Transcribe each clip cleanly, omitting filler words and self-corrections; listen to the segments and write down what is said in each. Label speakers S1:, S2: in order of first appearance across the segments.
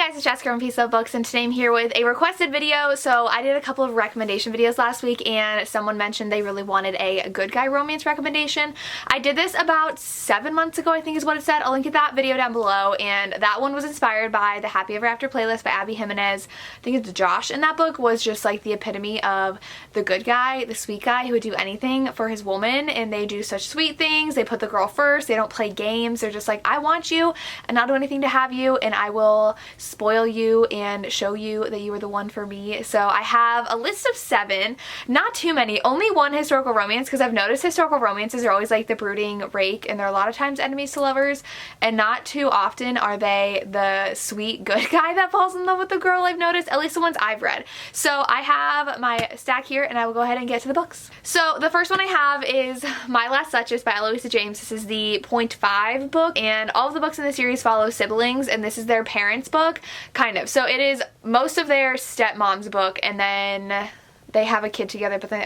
S1: guys, it's Jessica from Peace Love Books, and today I'm here with a requested video. So I did a couple of recommendation videos last week and someone mentioned they really wanted a good guy romance recommendation. I did this about 7 months ago, I think is what it said. I'll link to that video down below, and that one was inspired by the Happy Ever After playlist by Abby Jimenez. I think it's Josh in that book was just like the epitome of the good guy, the sweet guy who would do anything for his woman, and they do such sweet things. They put the girl first, they don't play games, they're just like, I want you and I'll do anything to have you, and I will spoil you and show you that you are the one for me. So I have a list of 7, not too many, only one historical romance, because I've noticed historical romances are always like the brooding rake, and they're a lot of times enemies to lovers, and not too often are they the sweet good guy that falls in love with the girl, I've noticed, at least the ones I've read. So I have my stack here and I will go ahead and get to the books. So the first one I have is My Last Duchess by Eloisa James. This is the .5 book, and all of the books in the series follow siblings, and this is their parents' book, kind of. So it is most of their stepmom's book, and then they have a kid together, but then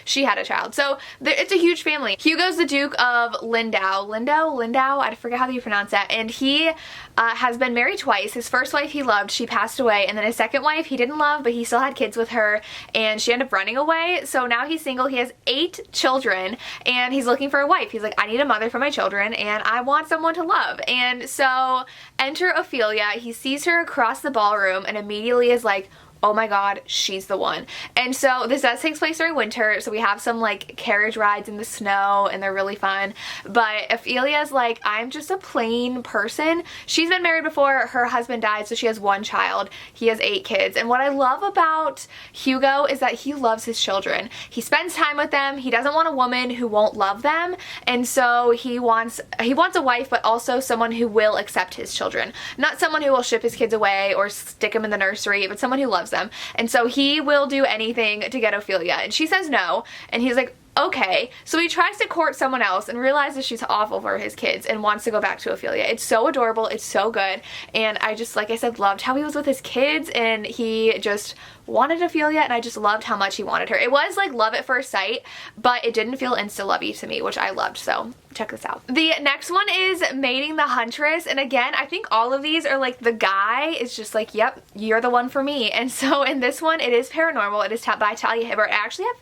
S1: she had a child. So it's a huge family. Hugo's the Duke of Lindau, I forget how you pronounce that, and he has been married twice. His first wife he loved, she passed away, and then his second wife he didn't love, but he still had kids with her, and she ended up running away. So now he's single, he has 8 children, and he's looking for a wife. He's like, I need a mother for my children, and I want someone to love. And so enter Ophelia. He sees her across the ballroom and immediately is like, oh my god, she's the one. And so this does take place during winter, so we have some like carriage rides in the snow and they're really fun. But Ophelia's like, I'm just a plain person. She's been married before, her husband died, so she has 1 child. He has 8 kids. And what I love about Hugo is that he loves his children. He spends time with them. He doesn't want a woman who won't love them. And so he wants a wife, but also someone who will accept his children. Not someone who will ship his kids away or stick them in the nursery, but someone who loves them. And so he will do anything to get Ophelia, and she says no, and he's like, okay. So he tries to court someone else and realizes she's awful for his kids and wants to go back to Ophelia. It's so adorable, it's so good, and I just, like I said, loved how he was with his kids, and he just wanted Ophelia, and I just loved how much he wanted her. It was like love at first sight, but it didn't feel insta-lovey to me, which I loved, so check this out. The next one is Mating the Huntress, and again, I think all of these are like the guy is just like, yep, you're the one for me. And so in this one, it is paranormal. It is by Talia Hibbert. I actually have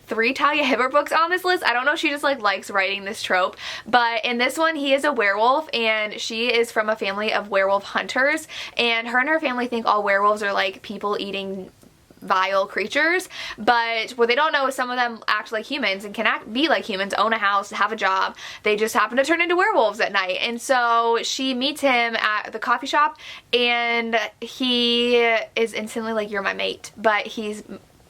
S1: 3 Talia Hibbert books on this list. I don't know if she just like likes writing this trope, but in this one he is a werewolf, and she is from a family of werewolf hunters, and her family think all werewolves are like people eating vile creatures, but what they don't know is some of them act like humans and can be like humans, own a house, have a job. They just happen to turn into werewolves at night. And so she meets him at the coffee shop, and he is instantly like, you're my mate, but he's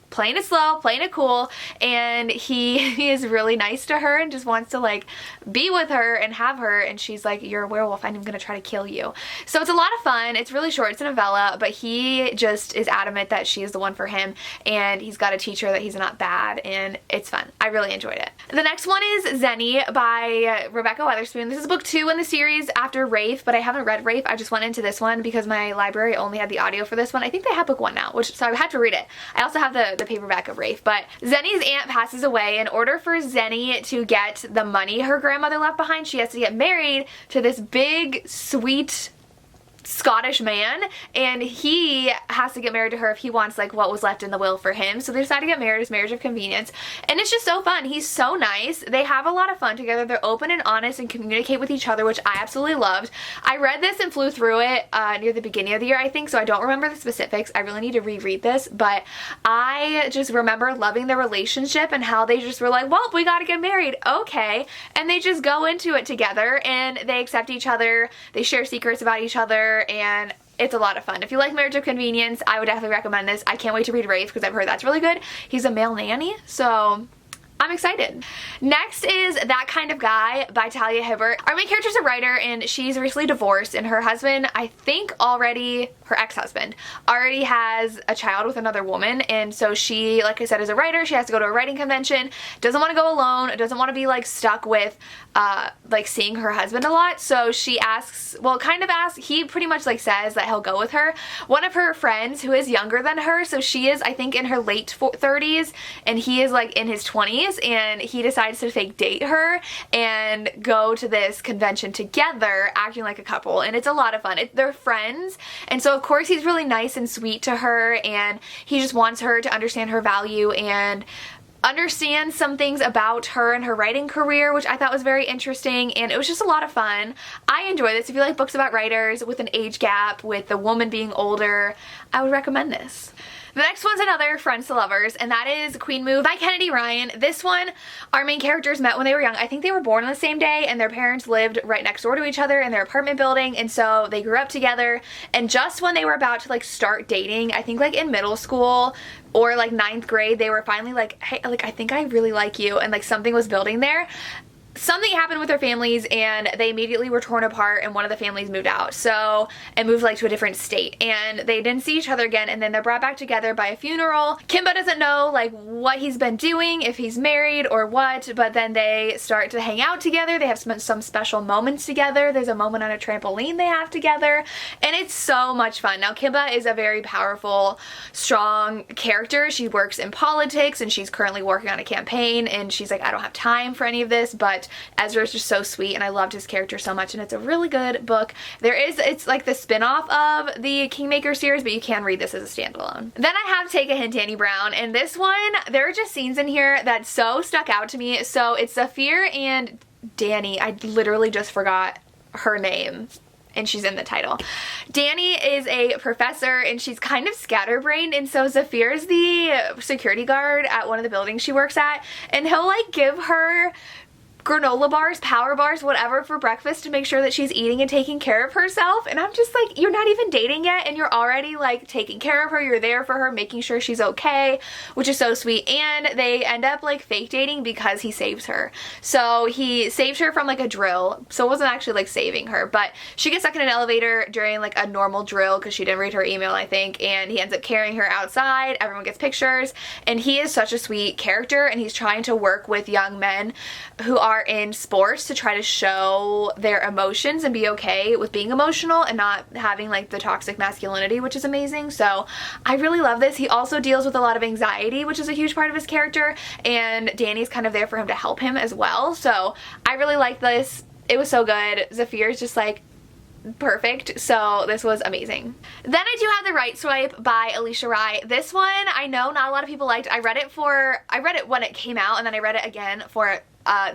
S1: playing it slow, playing it cool, and he is really nice to her and just wants to like be with her and have her, and she's like, you're a werewolf, I'm gonna try to kill you. So it's a lot of fun. It's really short, it's a novella, but he just is adamant that she is the one for him, and he's got to teach her that he's not bad, and it's fun. I really enjoyed it. The next one is Zenny by Rebecca Weatherspoon. This is book 2 in the series after Rafe, but I haven't read Rafe. I just went into this one because my library only had the audio for this one. I think they have book 1 now, so I had to read it. I also have the paperback of Rafe. But Zenny's aunt passes away. In order for Zenny to get the money her grandmother left behind, she has to get married to this big, sweet Scottish man, and he has to get married to her if he wants like what was left in the will for him. So they decide to get married as marriage of convenience, and it's just so fun. He's so nice. They have a lot of fun together. They're open and honest and communicate with each other, which I absolutely loved. I read this and flew through it near the beginning of the year, I think, so I don't remember the specifics. I really need to reread this, but I just remember loving their relationship and how they just were like, well, we gotta get married, okay, and they just go into it together, and they accept each other, they share secrets about each other, and it's a lot of fun. If you like Marriage of Convenience, I would definitely recommend this. I can't wait to read Rafe because I've heard that's really good. He's a male nanny, so I'm excited. Next is That Kind of Guy by Talia Hibbert. Our main character's a writer, and she's recently divorced, and her husband, I think her ex-husband, already has a child with another woman, and so she, like I said, is a writer. She has to go to a writing convention, doesn't want to go alone, doesn't want to be like stuck with like seeing her husband a lot, so she asks, he pretty much like says that he'll go with her. One of her friends who is younger than her, so she is I think in her late 30s and he is like in his 20s, families, and he decides to fake date her and go to this convention together acting like a couple, and it's a lot of fun. They're friends, and so of course he's really nice and sweet to her, and he just wants her to understand her value and understand some things about her and her writing career, which I thought was very interesting, and it was just a lot of fun. I enjoy this. If you like books about writers with an age gap, with the woman being older, I would recommend this. The next one's another Friends to Lovers, and that is Queen Move by Kennedy Ryan. This one, our main characters met when they were young. I think they were born on the same day, and their parents lived right next door to each other in their apartment building, and so they grew up together. And just when they were about to like start dating, I think like in middle school or like 9th grade, they were finally like, hey, like I think I really like you, and like something was building there. Something happened with their families, and they immediately were torn apart, and one of the families moved out, and moved like to a different state, and they didn't see each other again, and then they're brought back together by a funeral. Kimba doesn't know like what he's been doing, if he's married or what, but then they start to hang out together. They have some special moments together. There's a moment on a trampoline they have together, and it's so much fun. Now Kimba is a very powerful, strong character. She works in politics, and she's currently working on a campaign, and she's like, I don't have time for any of this, but Ezra is just so sweet, and I loved his character so much, and it's a really good book. It's like the spin-off of the Kingmaker series, but you can read this as a standalone. Then I have Take a Hint, Danny Brown, and this one, there are just scenes in here that so stuck out to me. So it's Zafir and Danny. I literally just forgot her name, and she's in the title. Danny is a professor, and she's kind of scatterbrained, and so Zafir is the security guard at one of the buildings she works at, and he'll like give her granola bars, power bars, whatever for breakfast to make sure that she's eating and taking care of herself. And I'm just like, you're not even dating yet, and you're already like taking care of her. You're there for her, making sure she's okay, which is so sweet. And they end up like fake dating because he saves her. So he saves her from like a drill. So it wasn't actually like saving her, but she gets stuck in an elevator during like a normal drill because she didn't read her email, I think, and he ends up carrying her outside. Everyone gets pictures, and he is such a sweet character, and he's trying to work with young men who are in sports to try to show their emotions and be okay with being emotional and not having like the toxic masculinity, which is amazing. So I really love this. He also deals with a lot of anxiety, which is a huge part of his character, and Danny's kind of there for him to help him as well. So I really like this. It was so good. Zafir is just like perfect, so this was amazing. Then I do have The Right Swipe by Alicia Rai. This one I know not a lot of people liked. I read it when it came out, and then I read it again for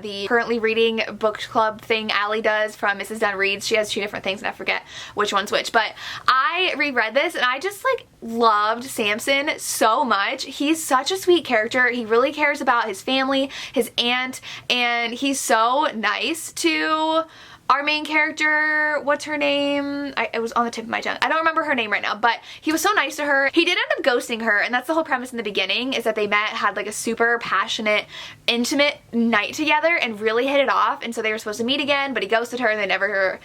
S1: the currently reading book club thing Allie does from Mrs. Dunn Reads. She has 2 different things, and I forget which one's which, but I reread this, and I just like loved Samson so much. He's such a sweet character. He really cares about his family, his aunt, and he's so nice to our main character. What's her name? It was on the tip of my tongue. I don't remember her name right now, but he was so nice to her. He did end up ghosting her, and that's the whole premise in the beginning, is that they met, had like a super passionate, intimate night together, and really hit it off, and so they were supposed to meet again, but he ghosted her, and they never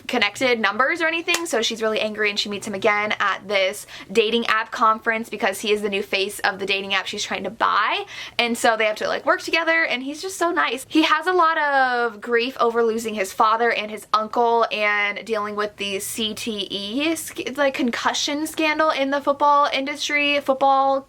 S1: connected numbers or anything, so she's really angry, and she meets him again at this dating app conference because he is the new face of the dating app she's trying to buy, and so they have to like work together, and he's just so nice. He has a lot of grief over losing his father and his uncle, and dealing with the CTE, like concussion scandal in the football industry, football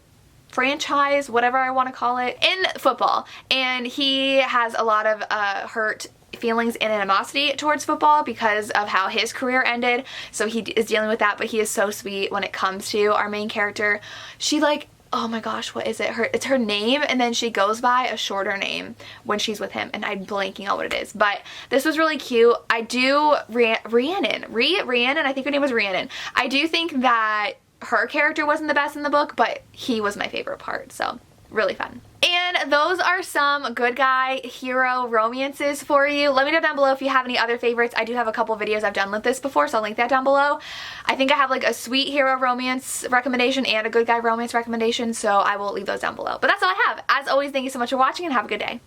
S1: franchise, whatever I want to call it, in football, and he has a lot of hurt feelings and animosity towards football because of how his career ended, so he is dealing with that, but he is so sweet when it comes to our main character. She like, oh my gosh, what is it? It's her name, and then she goes by a shorter name when she's with him, and I'm blanking on what it is, but this was really cute. I do, Rhiannon, I think her name was Rhiannon. I do think that her character wasn't the best in the book, but he was my favorite part, so really fun. And those are some good guy hero romances for you. Let me know down below if you have any other favorites. I do have a couple videos I've done with this before, so I'll link that down below. I think I have like a sweet hero romance recommendation and a good guy romance recommendation, so I will leave those down below. But that's all I have. As always, thank you so much for watching, and have a good day.